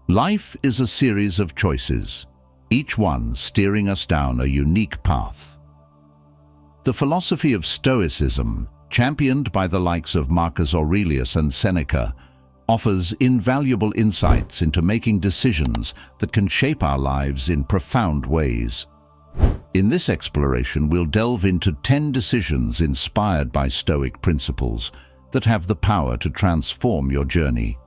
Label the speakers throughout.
Speaker 1: Life is a series of choices, each one steering us down a unique path. The philosophy of Stoicism, championed by the likes of Marcus Aurelius and Seneca, offers invaluable insights into making decisions that can shape our lives in profound ways. In this exploration, we'll delve into 10 decisions inspired by Stoic principles that have the power to transform your journey.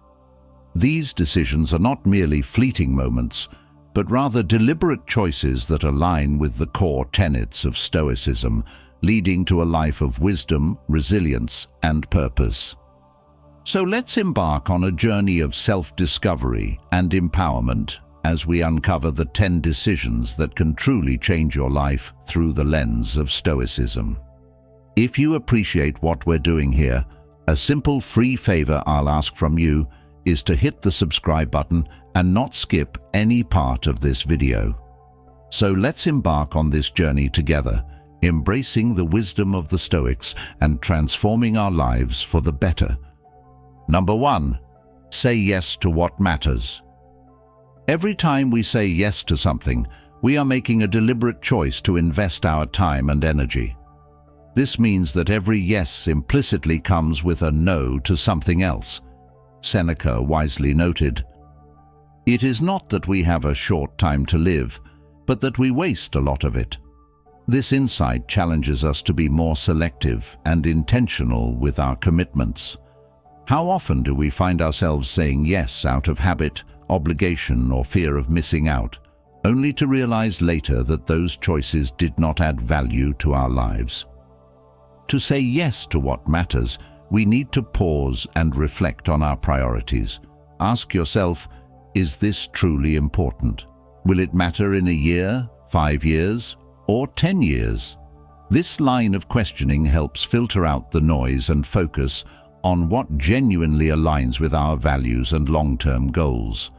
Speaker 1: These decisions are not merely fleeting moments, but rather deliberate choices that align with the core tenets of Stoicism, leading to a life of wisdom, resilience, and purpose. So let's embark on a journey of self-discovery and empowerment as we uncover the 10 decisions that can truly change your life through the lens of Stoicism. If you appreciate what we're doing here, a simple free favor I'll ask from you is to hit the subscribe button and not skip any part of this video. So let's embark on this journey together, embracing the wisdom of the Stoics and transforming our lives for the better. Number 1. Say yes to what matters. Every time we say yes to something, we are making a deliberate choice to invest our time and energy. This means that every yes implicitly comes with a no to something else. Seneca wisely noted, "It is not that we have a short time to live, but that we waste a lot of it." This insight challenges us to be more selective and intentional with our commitments. How often do we find ourselves saying yes out of habit, obligation, or fear of missing out, only to realize later that those choices did not add value to our lives? To say yes to what matters, we need to pause and reflect on our priorities. Ask yourself, is this truly important? Will it matter in a year, 5 years, or 10 years? This line of questioning helps filter out the noise and focus on what genuinely aligns with our values and long-term goals.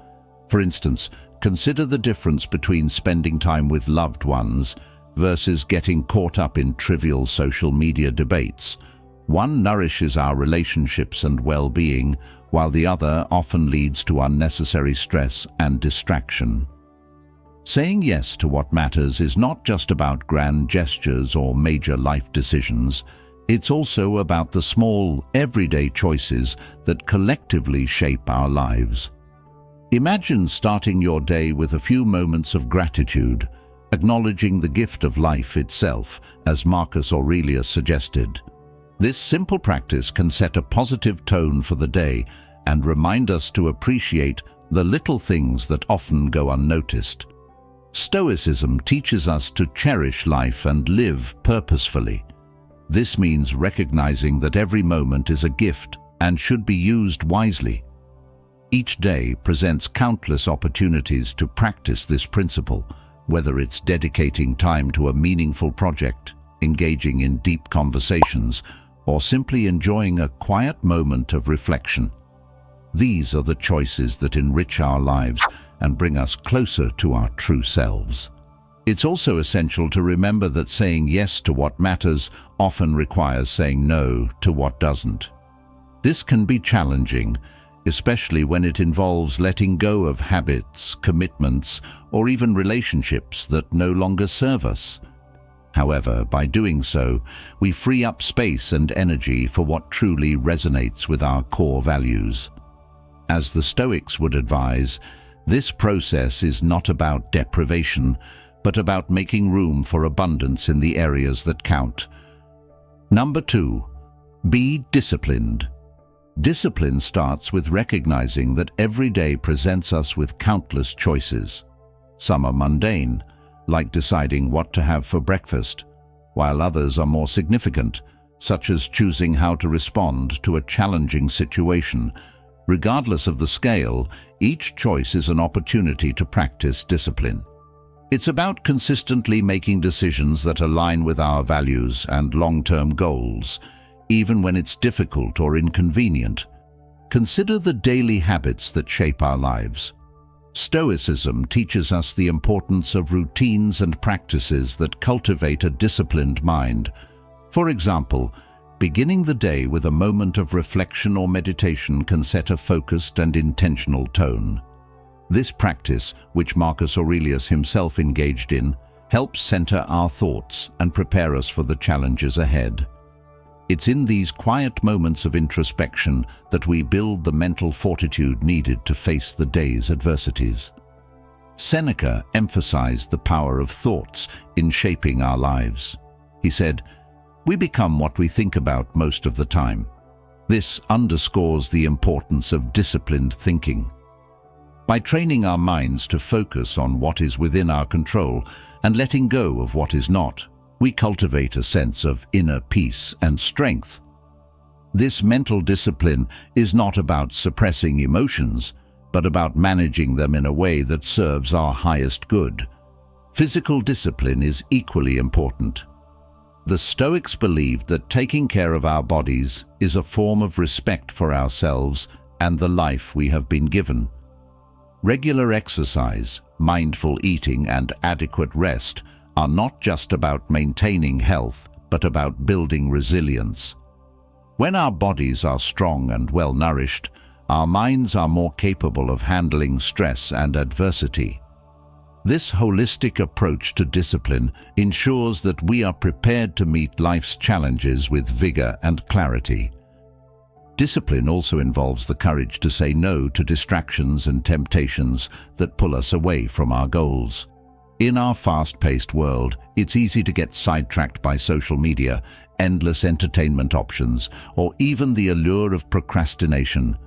Speaker 1: For instance, consider the difference between spending time with loved ones versus getting caught up in trivial social media debates. One nourishes our relationships and well-being, while the other often leads to unnecessary stress and distraction. Saying yes to what matters is not just about grand gestures or major life decisions. It's also about the small, everyday choices that collectively shape our lives. Imagine starting your day with a few moments of gratitude, acknowledging the gift of life itself, as Marcus Aurelius suggested. This simple practice can set a positive tone for the day and remind us to appreciate the little things that often go unnoticed. Stoicism teaches us to cherish life and live purposefully. This means recognizing that every moment is a gift and should be used wisely. Each day presents countless opportunities to practice this principle, whether it's dedicating time to a meaningful project, engaging in deep conversations, or simply enjoying a quiet moment of reflection. These are the choices that enrich our lives and bring us closer to our true selves. It's also essential to remember that saying yes to what matters often requires saying no to what doesn't. This can be challenging, especially when it involves letting go of habits, commitments, or even relationships that no longer serve us. However, by doing so, we free up space and energy for what truly resonates with our core values. As the Stoics would advise, this process is not about deprivation, but about making room for abundance in the areas that count. Number 2, be disciplined. Discipline starts with recognizing that every day presents us with countless choices. Some are mundane, like deciding what to have for breakfast, while others are more significant, such as choosing how to respond to a challenging situation. Regardless of the scale, each choice is an opportunity to practice discipline. It's about consistently making decisions that align with our values and long-term goals, even when it's difficult or inconvenient. Consider the daily habits that shape our lives. Stoicism teaches us the importance of routines and practices that cultivate a disciplined mind. For example, beginning the day with a moment of reflection or meditation can set a focused and intentional tone. This practice, which Marcus Aurelius himself engaged in, helps center our thoughts and prepare us for the challenges ahead. It's in these quiet moments of introspection that we build the mental fortitude needed to face the day's adversities. Seneca emphasized the power of thoughts in shaping our lives. He said, "We become what we think about most of the time." This underscores the importance of disciplined thinking. By training our minds to focus on what is within our control and letting go of what is not, we cultivate a sense of inner peace and strength. This mental discipline is not about suppressing emotions, but about managing them in a way that serves our highest good. Physical discipline is equally important. The Stoics believed that taking care of our bodies is a form of respect for ourselves and the life we have been given. Regular exercise, mindful eating, and adequate rest are not just about maintaining health, but about building resilience. When our bodies are strong and well-nourished, our minds are more capable of handling stress and adversity. This holistic approach to discipline ensures that we are prepared to meet life's challenges with vigor and clarity. Discipline also involves the courage to say no to distractions and temptations that pull us away from our goals. In our fast-paced world, it's easy to get sidetracked by social media, endless entertainment options, or even the allure of procrastination.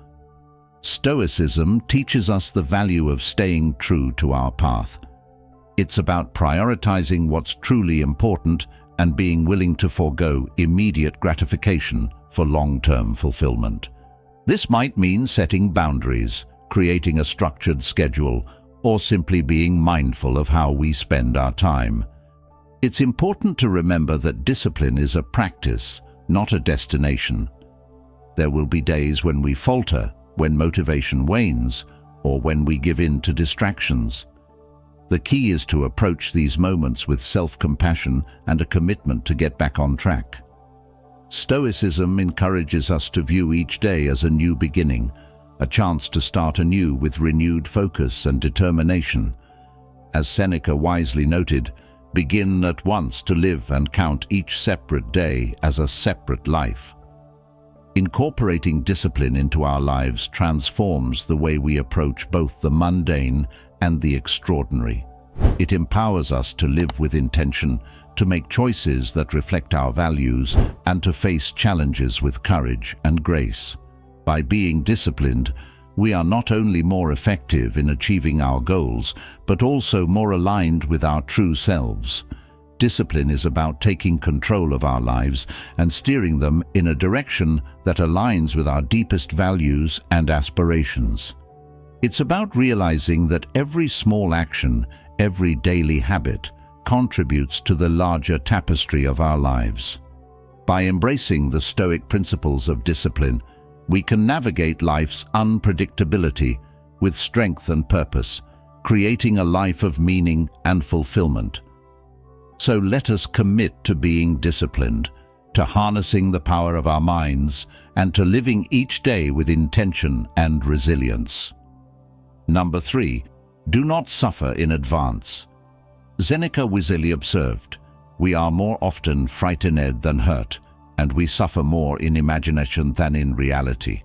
Speaker 1: Stoicism teaches us the value of staying true to our path. It's about prioritizing what's truly important and being willing to forego immediate gratification for long-term fulfillment. This might mean setting boundaries, creating a structured schedule, or simply being mindful of how we spend our time. It's important to remember that discipline is a practice, not a destination. There will be days when we falter, when motivation wanes, or when we give in to distractions. The key is to approach these moments with self-compassion and a commitment to get back on track. Stoicism encourages us to view each day as a new beginning, a chance to start anew with renewed focus and determination. As Seneca wisely noted, begin at once to live and count each separate day as a separate life. Incorporating discipline into our lives transforms the way we approach both the mundane and the extraordinary. It empowers us to live with intention, to make choices that reflect our values, and to face challenges with courage and grace. By being disciplined, we are not only more effective in achieving our goals, but also more aligned with our true selves. Discipline is about taking control of our lives and steering them in a direction that aligns with our deepest values and aspirations. It's about realizing that every small action, every daily habit, contributes to the larger tapestry of our lives. By embracing the Stoic principles of discipline, we can navigate life's unpredictability with strength and purpose, creating a life of meaning and fulfillment. So let us commit to being disciplined, to harnessing the power of our minds, and to living each day with intention and resilience. Number 3. Do not suffer in advance. Seneca wisely observed, "We are more often frightened than hurt, and we suffer more in imagination than in reality."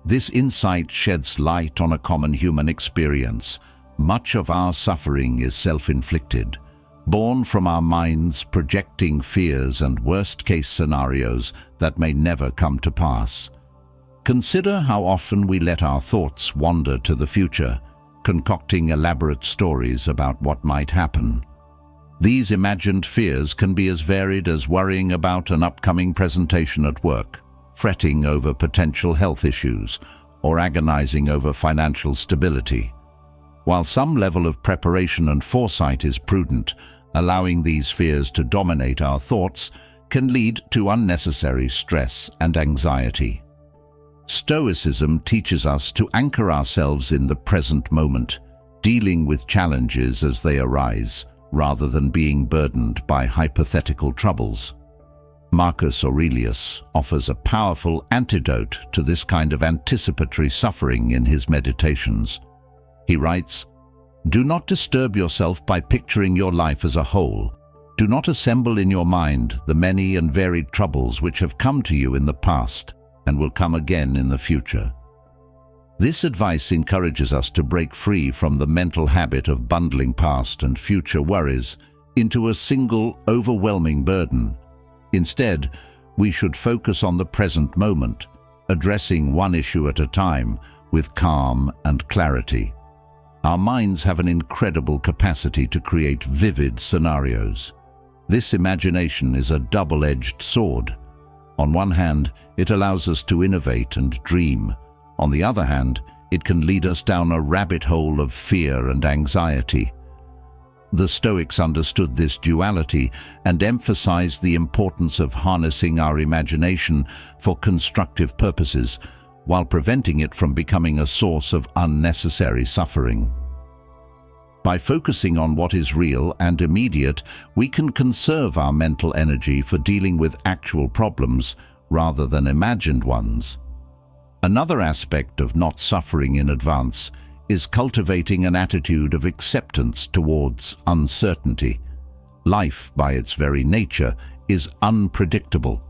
Speaker 1: This insight sheds light on a common human experience. Much of our suffering is self-inflicted, born from our minds projecting fears and worst-case scenarios that may never come to pass. Consider how often we let our thoughts wander to the future, concocting elaborate stories about what might happen. These imagined fears can be as varied as worrying about an upcoming presentation at work, fretting over potential health issues, or agonizing over financial stability. While some level of preparation and foresight is prudent, allowing these fears to dominate our thoughts can lead to unnecessary stress and anxiety. Stoicism teaches us to anchor ourselves in the present moment, dealing with challenges as they arise, rather than being burdened by hypothetical troubles. Marcus Aurelius offers a powerful antidote to this kind of anticipatory suffering in his Meditations. He writes, "Do not disturb yourself by picturing your life as a whole. Do not assemble in your mind the many and varied troubles which have come to you in the past and will come again in the future." This advice encourages us to break free from the mental habit of bundling past and future worries into a single, overwhelming burden. Instead, we should focus on the present moment, addressing one issue at a time with calm and clarity. Our minds have an incredible capacity to create vivid scenarios. This imagination is a double-edged sword. On one hand, it allows us to innovate and dream. On the other hand, it can lead us down a rabbit hole of fear and anxiety. The Stoics understood this duality and emphasized the importance of harnessing our imagination for constructive purposes, while preventing it from becoming a source of unnecessary suffering. By focusing on what is real and immediate, we can conserve our mental energy for dealing with actual problems rather than imagined ones. Another aspect of not suffering in advance is cultivating an attitude of acceptance towards uncertainty. Life, by its very nature, is unpredictable.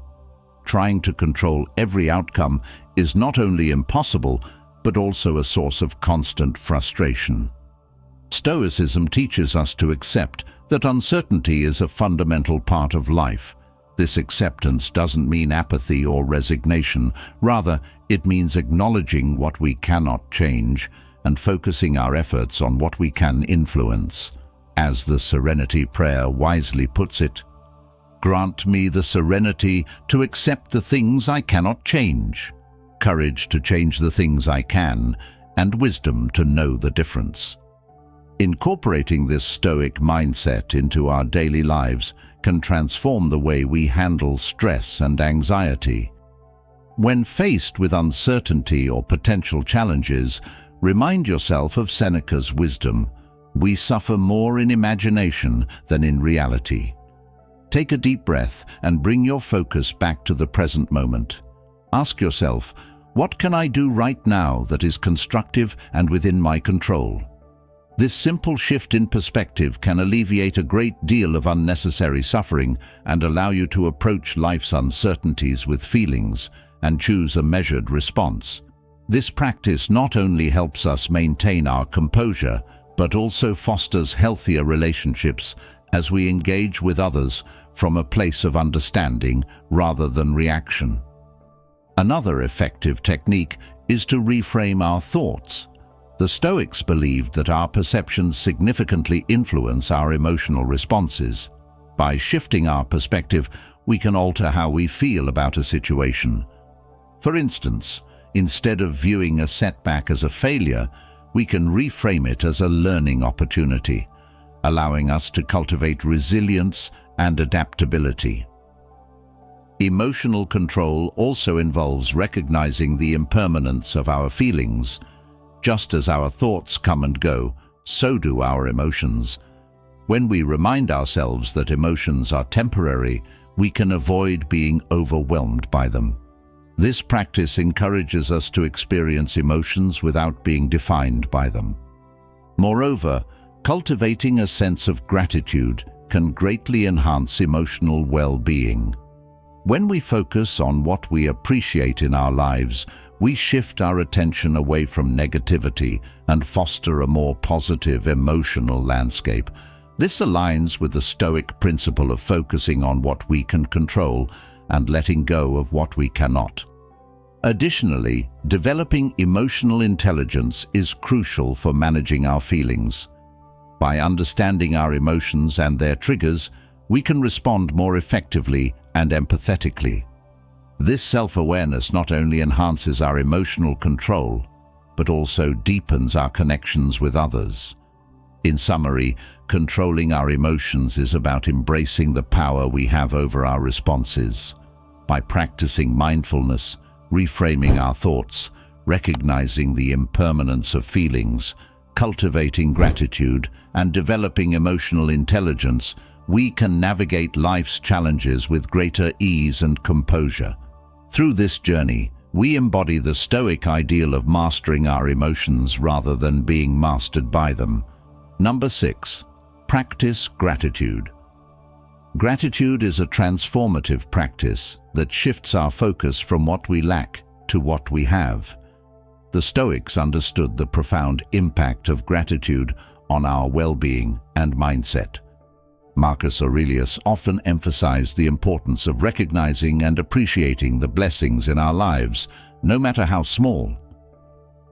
Speaker 1: Trying to control every outcome is not only impossible, but also a source of constant frustration. Stoicism teaches us to accept that uncertainty is a fundamental part of life. This acceptance doesn't mean apathy or resignation. Rather, it means acknowledging what we cannot change and focusing our efforts on what we can influence. As the Serenity Prayer wisely puts it, "Grant me the serenity to accept the things I cannot change, courage to change the things I can, and wisdom to know the difference." Incorporating this Stoic mindset into our daily lives can transform the way we handle stress and anxiety. When faced with uncertainty or potential challenges, remind yourself of Seneca's wisdom. We suffer more in imagination than in reality. Take a deep breath and bring your focus back to the present moment. Ask yourself, what can I do right now that is constructive and within my control? This simple shift in perspective can alleviate a great deal of unnecessary suffering and allow you to approach life's uncertainties with feelings and choose a measured response. This practice not only helps us maintain our composure, but also fosters healthier relationships as we engage with others from a place of understanding rather than reaction. Another effective technique is to reframe our thoughts. The Stoics believed that our perceptions significantly influence our emotional responses. By shifting our perspective, we can alter how we feel about a situation. For instance, instead of viewing a setback as a failure, we can reframe it as a learning opportunity, allowing us to cultivate resilience and adaptability. Emotional control also involves recognizing the impermanence of our feelings. Just as our thoughts come and go, so do our emotions. When we remind ourselves that emotions are temporary, we can avoid being overwhelmed by them. This practice encourages us to experience emotions without being defined by them. Moreover, cultivating a sense of gratitude can greatly enhance emotional well-being. When we focus on what we appreciate in our lives, we shift our attention away from negativity and foster a more positive emotional landscape. This aligns with the Stoic principle of focusing on what we can control and letting go of what we cannot. Additionally, developing emotional intelligence is crucial for managing our feelings. By understanding our emotions and their triggers, we can respond more effectively and empathetically. This self-awareness not only enhances our emotional control, but also deepens our connections with others. In summary, controlling our emotions is about embracing the power we have over our responses. By practicing mindfulness, reframing our thoughts, recognizing the impermanence of feelings, cultivating gratitude, and developing emotional intelligence, we can navigate life's challenges with greater ease and composure. Through this journey, We embody the Stoic ideal of mastering our emotions rather than being mastered by them. Number 6. Practice gratitude. Gratitude is a transformative practice that shifts our focus from what we lack to what we have. The Stoics understood the profound impact of gratitude on our well-being and mindset. Marcus Aurelius often emphasized the importance of recognizing and appreciating the blessings in our lives, no matter how small.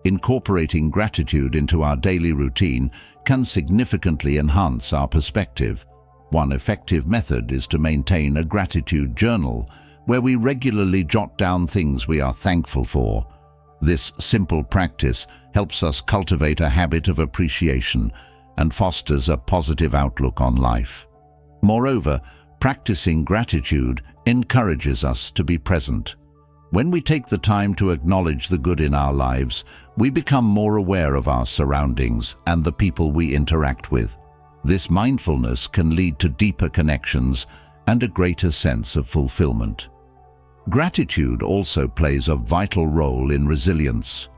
Speaker 1: Incorporating gratitude into our daily routine can significantly enhance our perspective. One effective method is to maintain a gratitude journal, where we regularly jot down things we are thankful for. This simple practice helps us cultivate a habit of appreciation and fosters a positive outlook on life. Moreover, practicing gratitude encourages us to be present. When we take the time to acknowledge the good in our lives, we become more aware of our surroundings and the people we interact with. This mindfulness can lead to deeper connections and a greater sense of fulfillment. Gratitude also plays a vital role in resilience.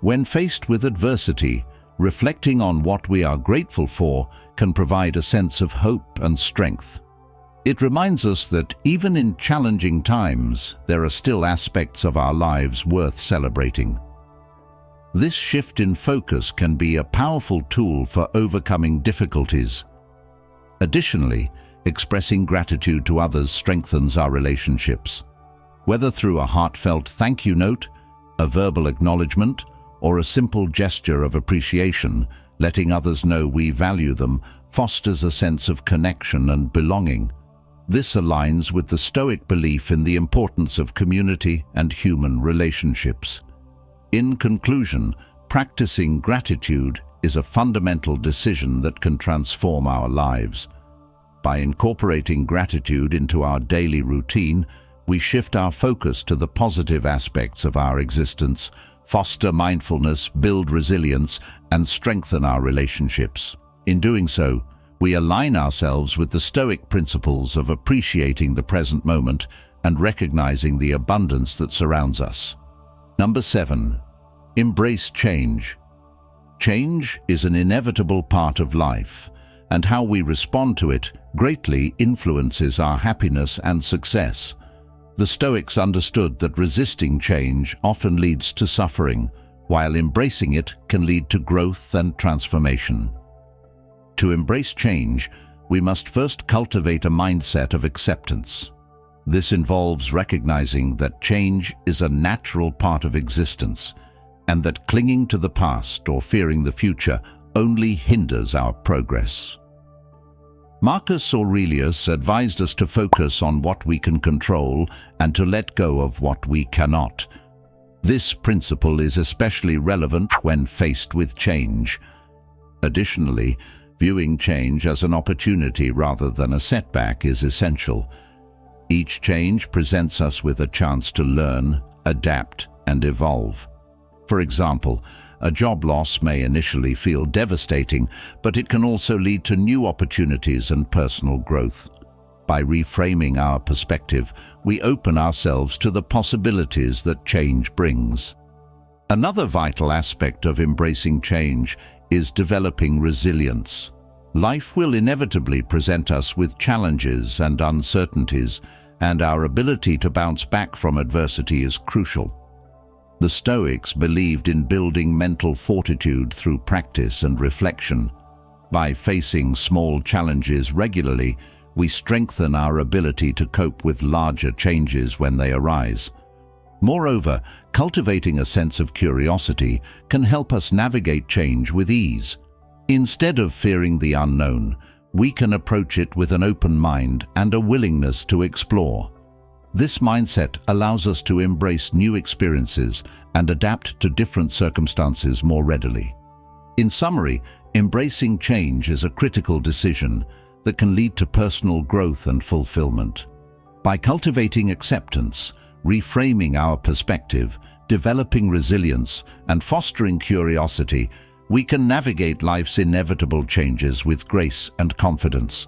Speaker 1: When faced with adversity, reflecting on what we are grateful for can provide a sense of hope and strength. It reminds us that even in challenging times, there are still aspects of our lives worth celebrating. This shift in focus can be a powerful tool for overcoming difficulties. Additionally, expressing gratitude to others strengthens our relationships. Whether through a heartfelt thank you note, a verbal acknowledgement, or a simple gesture of appreciation, letting others know we value them fosters a sense of connection and belonging. This aligns with the Stoic belief in the importance of community and human relationships. In conclusion, practicing gratitude is a fundamental decision that can transform our lives. By incorporating gratitude into our daily routine, we shift our focus to the positive aspects of our existence, foster mindfulness, build resilience, and strengthen our relationships. In doing so, we align ourselves with the Stoic principles of appreciating the present moment and recognizing the abundance that surrounds us. Number 7. Embrace change. Change is an inevitable part of life, and how we respond to it greatly influences our happiness and success. The Stoics understood that resisting change often leads to suffering, while embracing it can lead to growth and transformation. To embrace change, we must first cultivate a mindset of acceptance. This involves recognizing that change is a natural part of existence, and that clinging to the past or fearing the future only hinders our progress. Marcus Aurelius advised us to focus on what we can control and to let go of what we cannot. This principle is especially relevant when faced with change. Additionally, viewing change as an opportunity rather than a setback is essential. Each change presents us with a chance to learn, adapt, and evolve. For example, a job loss may initially feel devastating, but it can also lead to new opportunities and personal growth. By reframing our perspective, we open ourselves to the possibilities that change brings. Another vital aspect of embracing change is developing resilience. Life will inevitably present us with challenges and uncertainties, and our ability to bounce back from adversity is crucial. The Stoics believed in building mental fortitude through practice and reflection. By facing small challenges regularly, we strengthen our ability to cope with larger changes when they arise. Moreover, cultivating a sense of curiosity can help us navigate change with ease. Instead of fearing the unknown, we can approach it with an open mind and a willingness to explore. This mindset allows us to embrace new experiences and adapt to different circumstances more readily. In summary, embracing change is a critical decision that can lead to personal growth and fulfillment. By cultivating acceptance, reframing our perspective, developing resilience, and fostering curiosity, we can navigate life's inevitable changes with grace and confidence.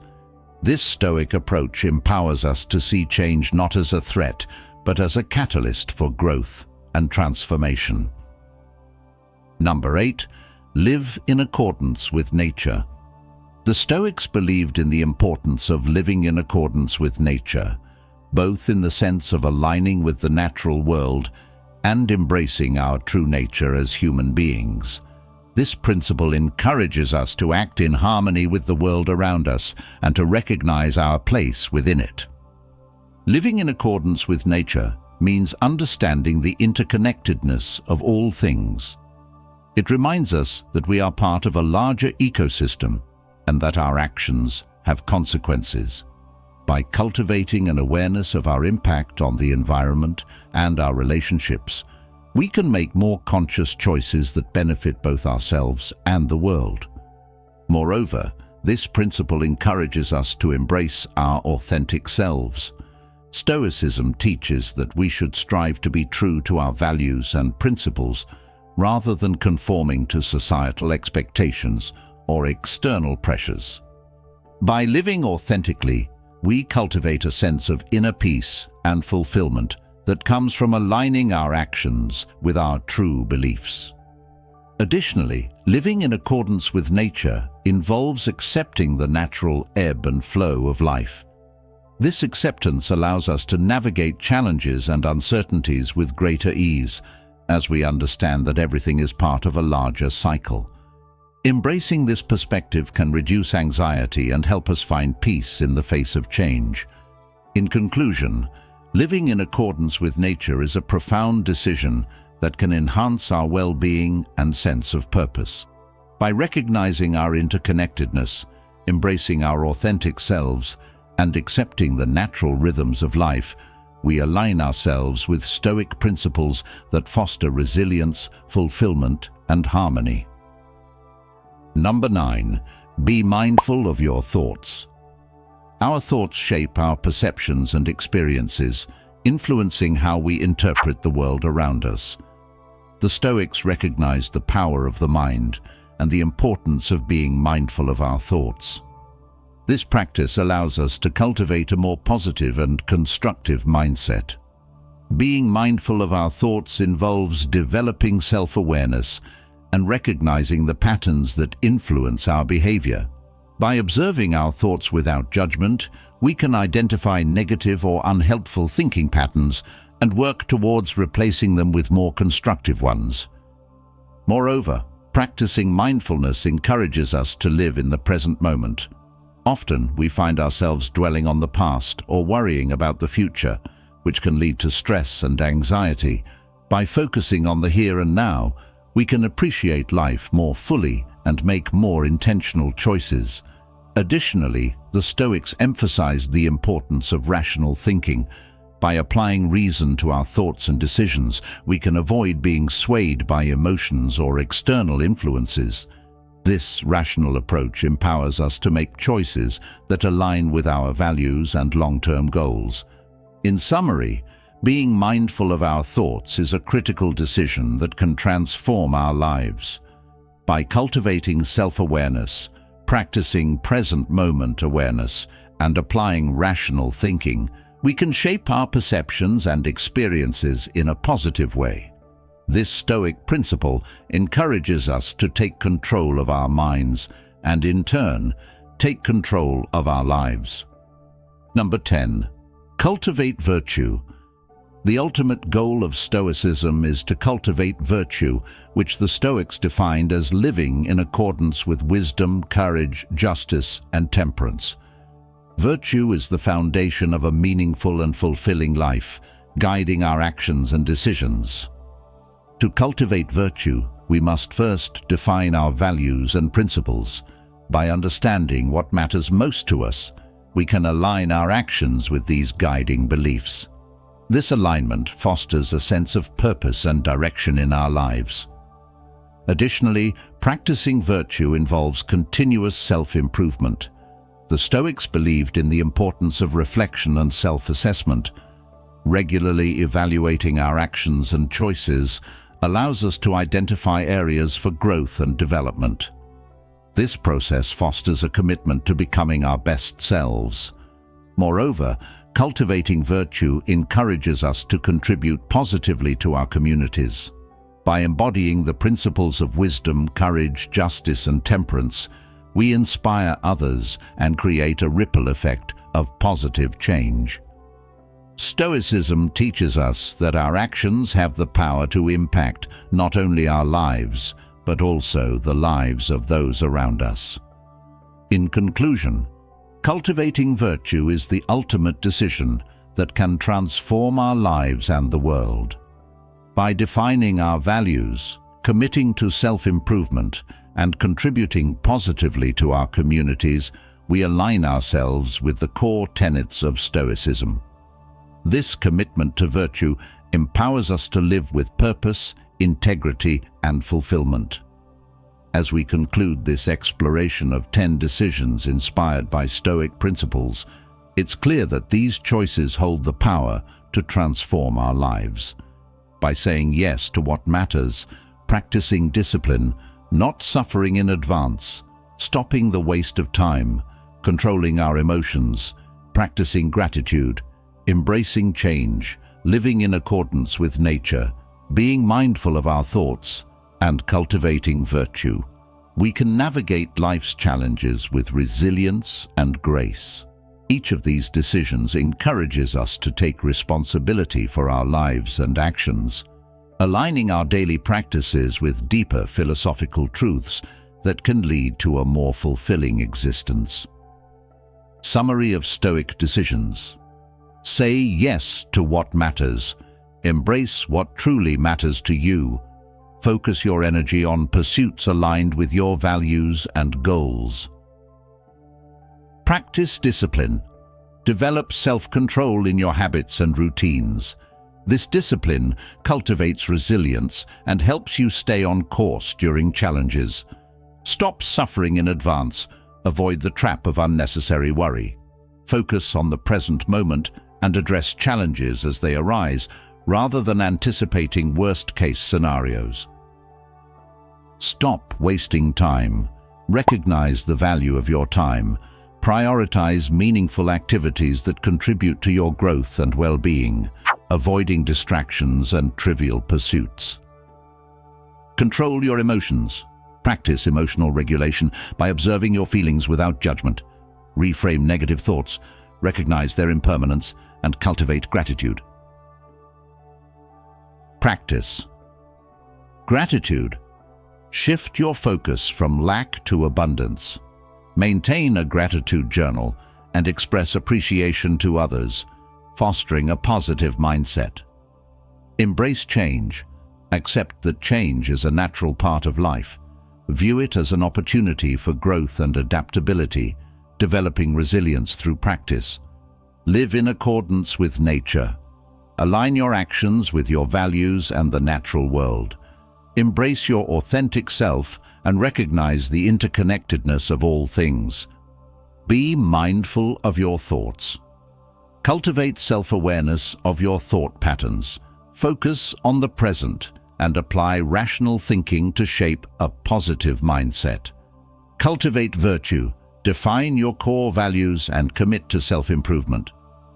Speaker 1: This Stoic approach empowers us to see change not as a threat, but as a catalyst for growth, and transformation. Number 8. Live in accordance with nature. The Stoics believed in the importance of living in accordance with nature, both in the sense of aligning with the natural world and embracing our true nature as human beings. This principle encourages us to act in harmony with the world around us and to recognize our place within it. Living in accordance with nature means understanding the interconnectedness of all things. It reminds us that we are part of a larger ecosystem and that our actions have consequences. By cultivating an awareness of our impact on the environment and our relationships, we can make more conscious choices that benefit both ourselves and the world. Moreover, this principle encourages us to embrace our authentic selves. Stoicism teaches that we should strive to be true to our values and principles rather than conforming to societal expectations or external pressures. By living authentically, we cultivate a sense of inner peace and fulfillment that comes from aligning our actions with our true beliefs. Additionally, living in accordance with nature involves accepting the natural ebb and flow of life. This acceptance allows us to navigate challenges and uncertainties with greater ease, as we understand that everything is part of a larger cycle. Embracing this perspective can reduce anxiety and help us find peace in the face of change. In conclusion, living in accordance with nature is a profound decision that can enhance our well-being and sense of purpose. By recognizing our interconnectedness, embracing our authentic selves, and accepting the natural rhythms of life, we align ourselves with Stoic principles that foster resilience, fulfillment, and harmony. Number 9. Be mindful of your thoughts. Our thoughts shape our perceptions and experiences, influencing how we interpret the world around us. The Stoics recognized the power of the mind and the importance of being mindful of our thoughts. This practice allows us to cultivate a more positive and constructive mindset. Being mindful of our thoughts involves developing self-awareness and recognizing the patterns that influence our behavior. By observing our thoughts without judgment, we can identify negative or unhelpful thinking patterns and work towards replacing them with more constructive ones. Moreover, practicing mindfulness encourages us to live in the present moment. Often, we find ourselves dwelling on the past or worrying about the future, which can lead to stress and anxiety. By focusing on the here and now, we can appreciate life more fully and make more intentional choices. Additionally, the Stoics emphasized the importance of rational thinking. By applying reason to our thoughts and decisions, we can avoid being swayed by emotions or external influences. This rational approach empowers us to make choices that align with our values and long-term goals. In summary, being mindful of our thoughts is a critical decision that can transform our lives. By cultivating self-awareness, practicing present-moment awareness, and applying rational thinking, we can shape our perceptions and experiences in a positive way. This Stoic principle encourages us to take control of our minds and, in turn, take control of our lives. Number 10. Cultivate virtue. The ultimate goal of Stoicism is to cultivate virtue, which the Stoics defined as living in accordance with wisdom, courage, justice, and temperance. Virtue is the foundation of a meaningful and fulfilling life, guiding our actions and decisions. To cultivate virtue, we must first define our values and principles. By understanding what matters most to us, we can align our actions with these guiding beliefs. This alignment fosters a sense of purpose and direction in our lives. Additionally, practicing virtue involves continuous self-improvement. The Stoics believed in the importance of reflection and self-assessment. Regularly evaluating our actions and choices allows us to identify areas for growth and development. This process fosters a commitment to becoming our best selves. Moreover, Cultivating virtue encourages us to contribute positively to our communities. By embodying the principles of wisdom, courage, justice, and temperance, we inspire others and create a ripple effect of positive change. Stoicism teaches us that our actions have the power to impact not only our lives, but also the lives of those around us. In conclusion, cultivating virtue is the ultimate decision that can transform our lives and the world. By defining our values, committing to self-improvement, and contributing positively to our communities, we align ourselves with the core tenets of Stoicism. This commitment to virtue empowers us to live with purpose, integrity, and fulfillment. As we conclude this exploration of 10 decisions inspired by Stoic principles, it's clear that these choices hold the power to transform our lives. By saying yes to what matters, practicing discipline, not suffering in advance, stopping the waste of time, controlling our emotions, practicing gratitude, embracing change, living in accordance with nature, being mindful of our thoughts, and cultivating virtue, we can navigate life's challenges with resilience and grace. Each of these decisions encourages us to take responsibility for our lives and actions, aligning our daily practices with deeper philosophical truths that can lead to a more fulfilling existence. Summary of Stoic decisions. Say yes to what matters. Embrace what truly matters to you. Focus your energy on pursuits aligned with your values and goals. Practice discipline. Develop self-control in your habits and routines. This discipline cultivates resilience and helps you stay on course during challenges. Stop suffering in advance. Avoid the trap of unnecessary worry. Focus on the present moment and address challenges as they arise, rather than anticipating worst-case scenarios. Stop wasting time. Recognize the value of your time. Prioritize meaningful activities that contribute to your growth and well-being, avoiding distractions and trivial pursuits. Control your emotions. Practice emotional regulation by observing your feelings without judgment. Reframe negative thoughts, recognize their impermanence, and cultivate gratitude. Practice. Gratitude. Shift your focus from lack to abundance. Maintain a gratitude journal and express appreciation to others, fostering a positive mindset. Embrace change. Accept that change is a natural part of life. View it as an opportunity for growth and adaptability, developing resilience through practice. Live in accordance with nature. Align your actions with your values and the natural world. Embrace your authentic self and recognize the interconnectedness of all things. Be mindful of your thoughts. Cultivate self-awareness of your thought patterns. Focus on the present and apply rational thinking to shape a positive mindset. Cultivate virtue. Define your core values and commit to self-improvement.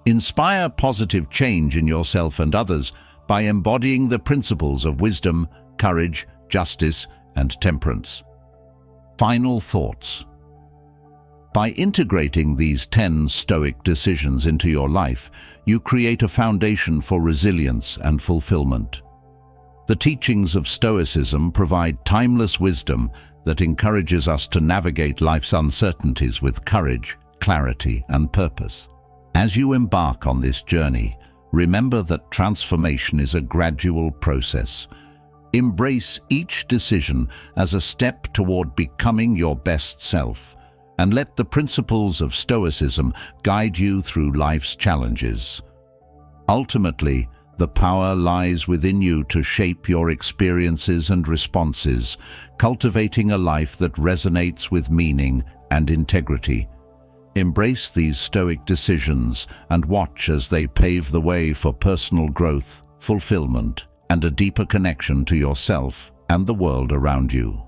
Speaker 1: Inspire positive change in yourself and others by embodying the principles of wisdom, courage, justice, and temperance. Final thoughts. By integrating these 10 Stoic decisions into your life, you create a foundation for resilience and fulfillment. The teachings of Stoicism provide timeless wisdom that encourages us to navigate life's uncertainties with courage, clarity, and purpose. As you embark on this journey, remember that transformation is a gradual process. Embrace each decision as a step toward becoming your best self, and let the principles of Stoicism guide you through life's challenges. Ultimately, the power lies within you to shape your experiences and responses, cultivating a life that resonates with meaning and integrity. Embrace these Stoic decisions and watch as they pave the way for personal growth, fulfillment, and a deeper connection to yourself and the world around you.